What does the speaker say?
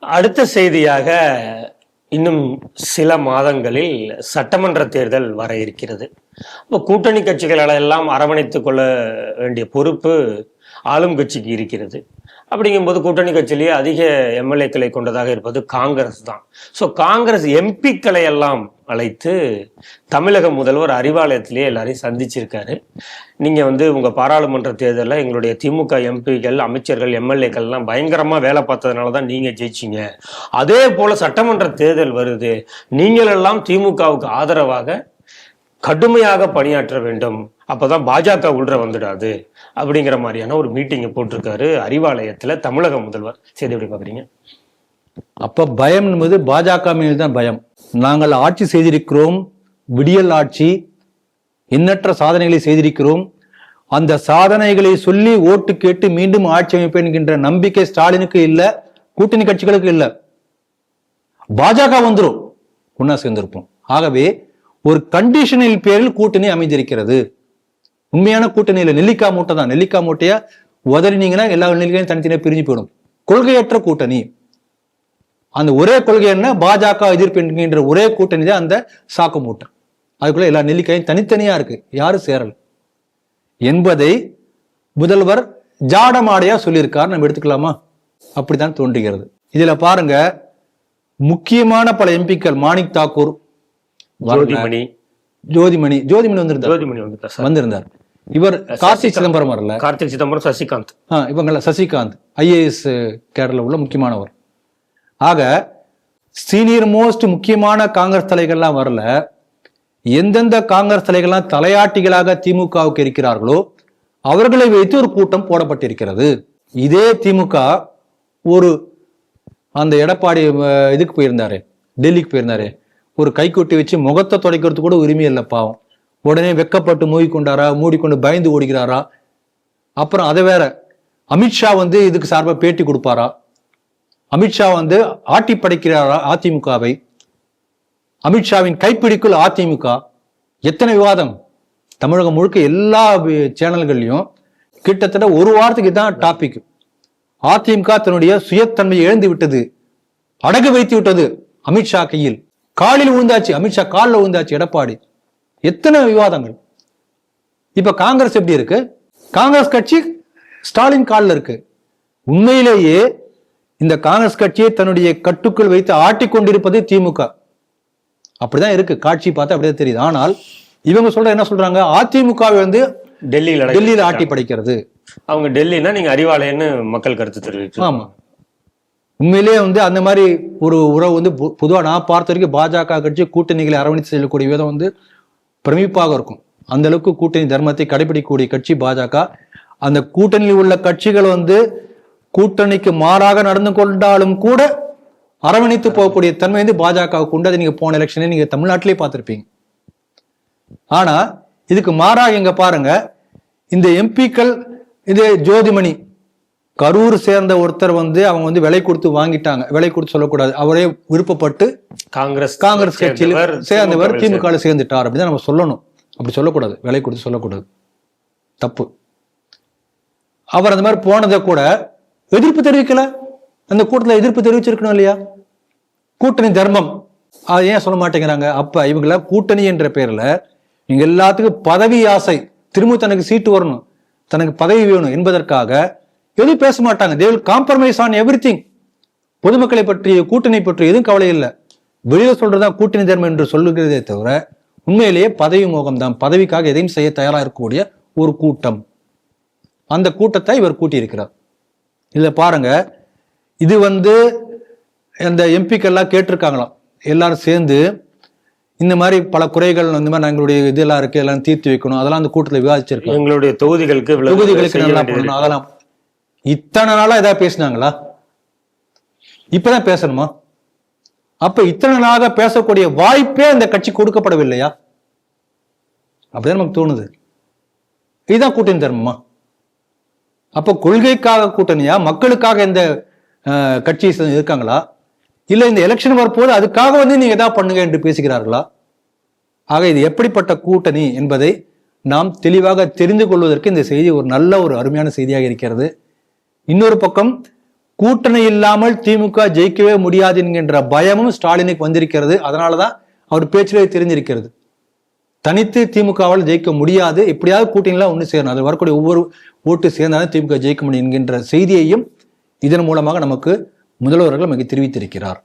அடுத்த செய்தியாக, இன்னும் சில மாதங்களில் சட்டமன்ற தேர்தல் வர இருக்கிறது. இப்போ கூட்டணி கட்சிகளெல்லாம் அரவணைத்துக் கொள்ள வேண்டிய பொறுப்பு ஆளும் கட்சிக்கு இருக்கிறது. அப்படிங்கும்போது கூட்டணி கட்சியிலேயே அதிக எம்எல்ஏக்களை கொண்டதாக இருப்பது காங்கிரஸ் தான். ஸோ காங்கிரஸ் எம்பிக்களை எல்லாம் அழைத்து தமிழக முதல்வர் அறிவாலயத்திலேயே எல்லாரையும் சந்திச்சிருக்காரு. நீங்க உங்க பாராளுமன்ற தேர்தலில் எங்களுடைய திமுக எம்பிக்கள், அமைச்சர்கள், எம்எல்ஏக்கள்லாம் பயங்கரமா வேலை பார்த்ததுனால தான் நீங்க ஜெயிச்சிங்க. அதே போல சட்டமன்ற தேர்தல் வருது, நீங்கள் எல்லாம் திமுகவுக்கு ஆதரவாக கடுமையாக பணியாற்ற வேண்டும், அப்பதான் பாஜக உள்ள வந்துடாது அப்படிங்கிற மாதிரியான ஒரு மீட்டிங்கை போட்டிருக்காரு அறிவாலயத்துல தமிழக முதல்வர். சரி, எப்படி பாக்குறீங்க? அப்ப பயம் என்பது பாஜக மீது தான் பயம். நாங்கள் ஆட்சி செய்திருக்கிறோம், விடியல் ஆட்சி, எண்ணற்ற சாதனைகளை செய்திருக்கிறோம். அந்த சாதனைகளை சொல்லி ஓட்டு கேட்டு மீண்டும் ஆட்சி அமைப்பேன் என்கின்ற நம்பிக்கை ஸ்டாலினுக்கு இல்ல, கூட்டணி கட்சிகளுக்கு இல்ல. பாஜக வந்துரும், ஒன்னா சேர்ந்திருப்போம். ஆகவே ஒரு கண்டிஷனில் பேரில் கூட்டணி அமைந்திருக்கிறது. உண்மையான கூட்டணியில நெல்லிக்காய் மூட்டை தான். நெல்லிக்காய் மூட்டையா உதறினீங்கன்னா எல்லா நெல்லிக்காயும் தனித்தனியாக பிரிஞ்சு போயிடும். கொள்கையற்ற கூட்டணி. அந்த ஒரே கொள்கை என்ன? பாஜக எதிர்ப்பு என்கின்ற ஒரே கூட்டணி தான் அந்த சாக்கு மூட்டை. அதுக்குள்ள எல்லா நெல்லிக்காயும் தனித்தனியா இருக்கு, யாரும் சேரல் என்பதை முதல்வர் ஜாடமாடையா சொல்லியிருக்காரு. நம்ம எடுத்துக்கலாமா? அப்படித்தான் தோன்றுகிறது. இதுல பாருங்க, முக்கியமான பல எம்பிக்கள், மாணிக் தாக்கூர், ஜோதிமணி வந்திருந்தார். இவர் கார்த்திக் சிதம்பரம் வரல. கார்த்திக் சிதம்பரம், சசிகாந்த், இவங்கள சசிகாந்த் ஐஏஎஸ் கேடர்ல உள்ள முக்கியமானவர். ஆக சீனியர் மோஸ்ட் முக்கியமான காங்கிரஸ் தலைகள்லாம் வரல. எந்தெந்த காங்கிரஸ் தலைகள்லாம் தலையாட்டிகளாக திமுகவுக்கு இருக்கிறார்களோ அவர்களை வைத்து ஒரு கூட்டம் போடப்பட்டிருக்கிறது. இதே திமுக ஒரு அந்த எடப்பாடி இதுக்கு போயிருந்தாரு, டெல்லிக்கு போயிருந்தாரு, ஒரு கைக்கூட்டி வச்சு முகத்தை துடைக்கிறது கூட உரிமை இல்லை பாவம். உடனே வெக்கப்பட்டு மூடிக்கொண்டு பயந்து ஓடுகிறாரா? அப்புறம் அதை வேற, அமித்ஷா இதுக்கு சார்பா பேட்டி கொடுப்பாரா? அமித்ஷா ஆட்டி படைக்கிறாரா அதிமுகவை? அமித்ஷாவின் கைப்பிடிக்குள் அதிமுக. எத்தனை விவாதம் தமிழகம் முழுக்க எல்லா சேனல்கள்லயும். கிட்டத்தட்ட ஒரு வாரத்துக்கு தான் டாபிக். அதிமுக தன்னுடைய சுயத்தன்மையை இழந்து விட்டது, அடகு வைத்து விட்டது அமித்ஷா கையில். காலில் விழுந்தாச்சு, அமித்ஷா காலில் விழுந்தாச்சு எடப்பாடி. எத்தனை விவாதங்கள். இப்ப காங்கிரஸ் எப்படி இருக்கு? காங்கிரஸ் கட்சி ஸ்டாலின் காலில் இருக்கு. உண்மையிலேயே இந்த காங்கிரஸ் கட்சியை தன்னுடைய கட்டுக்குள் வைத்து ஆட்டிக்கொண்டிருப்பது திமுக. அப்படிதான் இருக்கு, காட்சி பார்த்தா அப்படியே தெரியுது. ஆனால் இவங்க என்ன சொல்றாங்க? அதிமுகவை டெல்லியில ஆட்டி படைக்கிறது. அவங்க டெல்லினா நீங்க அறிவாலயன்னு மக்கள் கருத்து தெரிவிச்சு. ஆமா, உண்மையிலேயே அந்த மாதிரி ஒரு உறவு பொதுவாக நான் பார்த்த வரைக்கும் பாஜக கட்சி கூட்டணிகளை அரவணைத்து செல்லக்கூடிய விதம் பிரமிப்பாக இருக்கும். அந்த அளவுக்கு கூட்டணி தர்மத்தை கடைபிடிக்கக்கூடிய கட்சி பாஜக. அந்த கூட்டணியில் உள்ள கட்சிகள் கூட்டணிக்கு மாறாக நடந்து கொண்டாலும் கூட அரவணைத்து போகக்கூடிய தன்மை பாஜகவுக்கு உண்டு. அதை நீங்க போன எலெக்ஷனே நீங்க தமிழ்நாட்டிலே பார்த்திருப்பீங்க. ஆனா இதுக்கு மாறாக இங்க பாருங்க, இந்த எம்பிக்கள், இது ஜோதிமணி கரூர் சேர்ந்த ஒருத்தர் அவங்க விலை கொடுத்து வாங்கிட்டாங்க. விலை கொடுத்து சொல்லக்கூடாது, அவரே விருப்பப்பட்டு காங்கிரஸ் கட்சியில் சேர்ந்தவர் திமுக சேர்ந்துட்டார் அப்படிதான் நம்ம சொல்லணும். அப்படி சொல்லக்கூடாது, விலை கொடுத்து சொல்லக்கூடாது, தப்பு. அவர் அந்த மாதிரி போனதை கூட எதிர்ப்பு தெரிவிக்கல. அந்த கூட்டத்தில் எதிர்ப்பு தெரிவிச்சிருக்கணும் இல்லையா? கூட்டணி தர்மம் அதை ஏன் சொல்ல மாட்டேங்கிறாங்க? அப்ப இவங்கள கூட்டணி என்ற பேர்ல இங்க எல்லாத்துக்கும் பதவி ஆசை, திரும்ப தனக்கு சீட்டு வரணும், தனக்கு பதவி வேணும் என்பதற்காக எதுவும் பேச மாட்டாங்க. they will compromise on everything. பொதுமக்களை பற்றி, கூட்டணி பற்றி எதுவும் கவலை இல்லை. வெளியில சொல்றதா கூட்டணி தர்மம் என்று சொல்லுகிறதே தவிர உண்மையிலேயே பதவி மோகம் தான். பதவிக்காக எதையும் செய்ய தயாரா இருக்கக்கூடிய ஒரு கூட்டம். அந்த கூட்டத்தை இவர் கூட்டியிருக்கிறார். இதுல பாருங்க, இது அந்த எம்பிக்கெல்லாம் கேட்டிருக்காங்களாம், எல்லாரும் சேர்ந்து இந்த மாதிரி பல குறைகள் இந்த மாதிரி எங்களுடைய இதெல்லாம் இருக்கு, எல்லாம் தீர்த்து வைக்கணும். அதெல்லாம் அந்த கூட்டத்தில் விவாதிச்சிருக்கோம். எங்களுடைய தொகுதிகளுக்கு நல்லா பண்ணணும். அதெல்லாம் இத்தனை நாளா ஏதாவது பேசினாங்களா? இப்பதான் பேசணுமா? அப்ப இத்தனை நாளாக பேசக்கூடிய வாய்ப்பே அந்த கட்சி கொடுக்கப்படவில்லையா? அப்படிதான் நமக்கு தோணுது. இதுதான் கூட்டணி தர்மமா? அப்ப கொள்கைக்காக கூட்டணியா, மக்களுக்காக இந்த கட்சி இருக்காங்களா? இல்ல இந்த எலெக்ஷன் வரப்போது அதுக்காக நீங்க ஏதாவது பண்ணுங்க என்று பேசுகிறார்களா? ஆக இது எப்படிப்பட்ட கூட்டணி என்பதை நாம் தெளிவாக தெரிந்து கொள்வதற்கு இந்த செய்தி ஒரு நல்ல ஒரு அருமையான செய்தியாக இருக்கிறது. இன்னொரு பக்கம் கூட்டணி இல்லாமல் திமுக ஜெயிக்கவே முடியாது என்கின்ற பயமும் ஸ்டாலினுக்கு வந்திருக்கிறது. அதனாலதான் அவர் பேச்சிலே தெரிஞ்சிருக்கிறது. தனித்து திமுகவால் ஜெயிக்க முடியாது, எப்படியாவது கூட்டணிலாம் ஒன்று சேரணும், அது வரக்கூடிய ஒவ்வொரு ஓட்டு சேர்ந்தாலும் திமுக ஜெயிக்க முடியும் என்கின்ற செய்தியையும் இதன் மூலமாக நமக்கு முதல்வர்கள் நமக்கு தெரிவித்திருக்கிறார்.